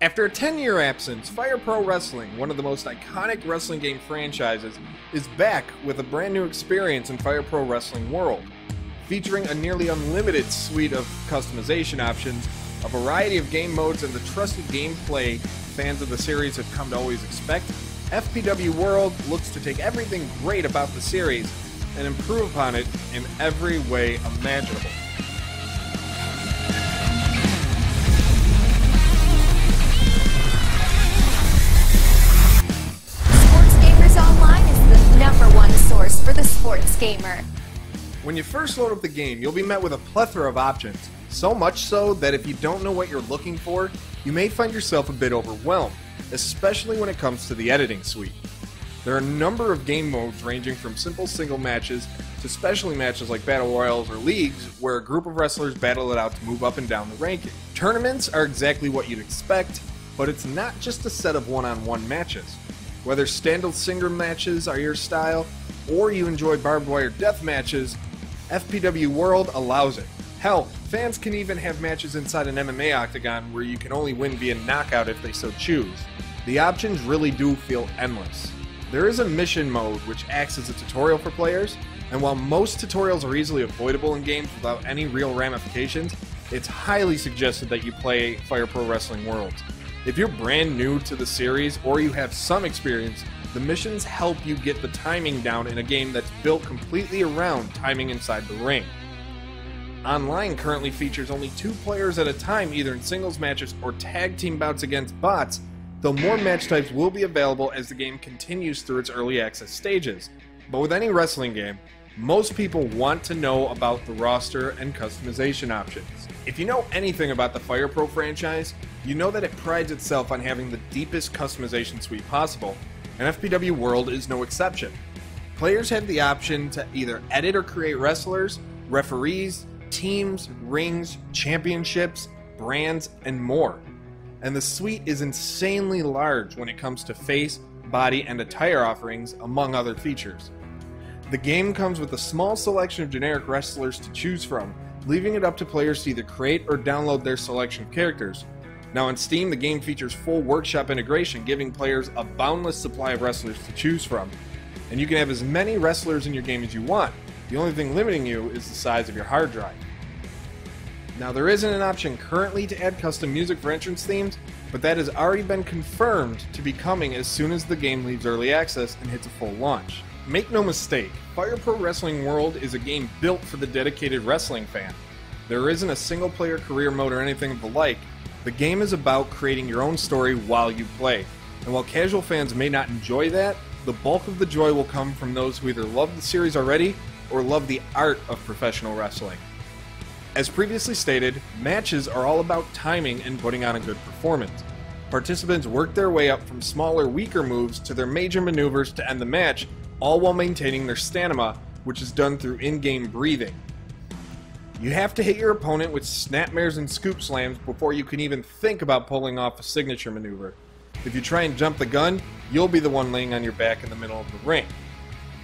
After a 10-year absence, Fire Pro Wrestling, one of the most iconic wrestling game franchises, is back with a brand new experience in Fire Pro Wrestling World. Featuring a nearly unlimited suite of customization options, a variety of game modes, and the trusted gameplay fans of the series have come to always expect, FPW World looks to take everything great about the series and improve upon it in every way imaginable. Online is the #1 source for the sports gamer. When you first load up the game, you'll be met with a plethora of options, so much so that if you don't know what you're looking for, you may find yourself a bit overwhelmed, especially when it comes to the editing suite. There are a number of game modes ranging from simple single matches to specialty matches like battle royals or leagues where a group of wrestlers battle it out to move up and down the ranking. Tournaments are exactly what you'd expect, but it's not just a set of one-on-one matches. Whether standard single matches are your style, or you enjoy barbed wire death matches, FPW World allows it. Hell, fans can even have matches inside an MMA octagon where you can only win via knockout if they so choose. The options really do feel endless. There is a mission mode which acts as a tutorial for players, and while most tutorials are easily avoidable in games without any real ramifications, it's highly suggested that you play Fire Pro Wrestling World. If you're brand new to the series or you have some experience, the missions help you get the timing down in a game that's built completely around timing inside the ring. Online currently features only 2 players at a time, either in singles matches or tag team bouts against bots, though more match types will be available as the game continues through its early access stages. But with any wrestling game, most people want to know about the roster and customization options. If you know anything about the Fire Pro franchise, you know that it prides itself on having the deepest customization suite possible, and FPW World is no exception. Players have the option to either edit or create wrestlers, referees, teams, rings, championships, brands, and more. And the suite is insanely large when it comes to face, body, and attire offerings, among other features. The game comes with a small selection of generic wrestlers to choose from, leaving it up to players to either create or download their selection of characters. Now on Steam, the game features full workshop integration, giving players a boundless supply of wrestlers to choose from. And you can have as many wrestlers in your game as you want. The only thing limiting you is the size of your hard drive. Now there isn't an option currently to add custom music for entrance themes, but that has already been confirmed to be coming as soon as the game leaves early access and hits a full launch. Make no mistake, Fire Pro Wrestling World is a game built for the dedicated wrestling fan. There isn't a single player career mode or anything of the like. The game is about creating your own story while you play. And while casual fans may not enjoy that, the bulk of the joy will come from those who either love the series already or love the art of professional wrestling. As previously stated, matches are all about timing and putting on a good performance. Participants work their way up from smaller, weaker moves to their major maneuvers to end the match, all while maintaining their stamina, which is done through in-game breathing. You have to hit your opponent with snapmares and scoop slams before you can even think about pulling off a signature maneuver. If you try and jump the gun, you'll be the one laying on your back in the middle of the ring.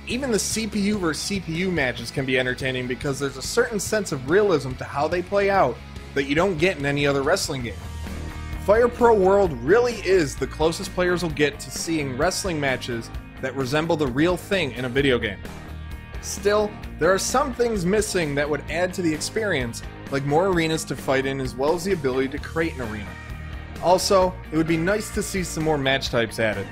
Even the CPU versus CPU matches can be entertaining because there's a certain sense of realism to how they play out that you don't get in any other wrestling game. Fire Pro World really is the closest players will get to seeing wrestling matches that resemble the real thing in a video game. Still, there are some things missing that would add to the experience, like more arenas to fight in as well as the ability to create an arena. Also, it would be nice to see some more match types added.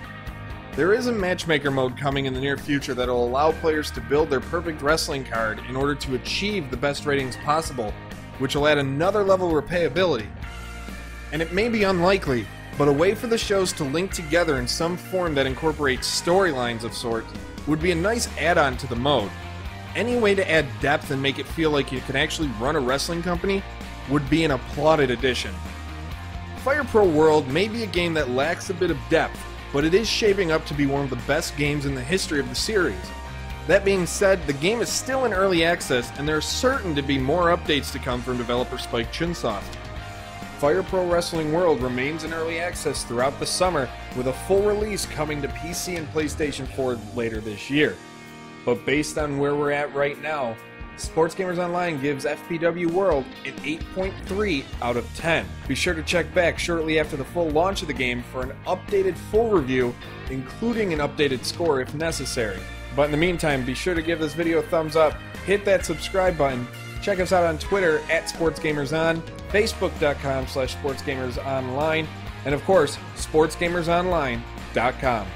There is a matchmaker mode coming in the near future that will allow players to build their perfect wrestling card in order to achieve the best ratings possible, which will add another level of replayability. And it may be unlikely, but a way for the shows to link together in some form that incorporates storylines of sorts would be a nice add-on to the mode. Any way to add depth and make it feel like you can actually run a wrestling company would be an applauded addition. Fire Pro World may be a game that lacks a bit of depth, but it is shaping up to be one of the best games in the history of the series. That being said, the game is still in early access, and there are certain to be more updates to come from developer Spike Chunsoft. Fire Pro Wrestling World remains in early access throughout the summer, with a full release coming to PC and PlayStation 4 later this year. But based on where we're at right now, Sports Gamers Online gives FPW World an 8.3 out of 10. Be sure to check back shortly after the full launch of the game for an updated full review, including an updated score if necessary. But in the meantime, be sure to give this video a thumbs up, hit that subscribe button, check us out on Twitter at SportsGamersOn, Facebook.com/SportsGamersOnline, and of course, SportsGamersOnline.com.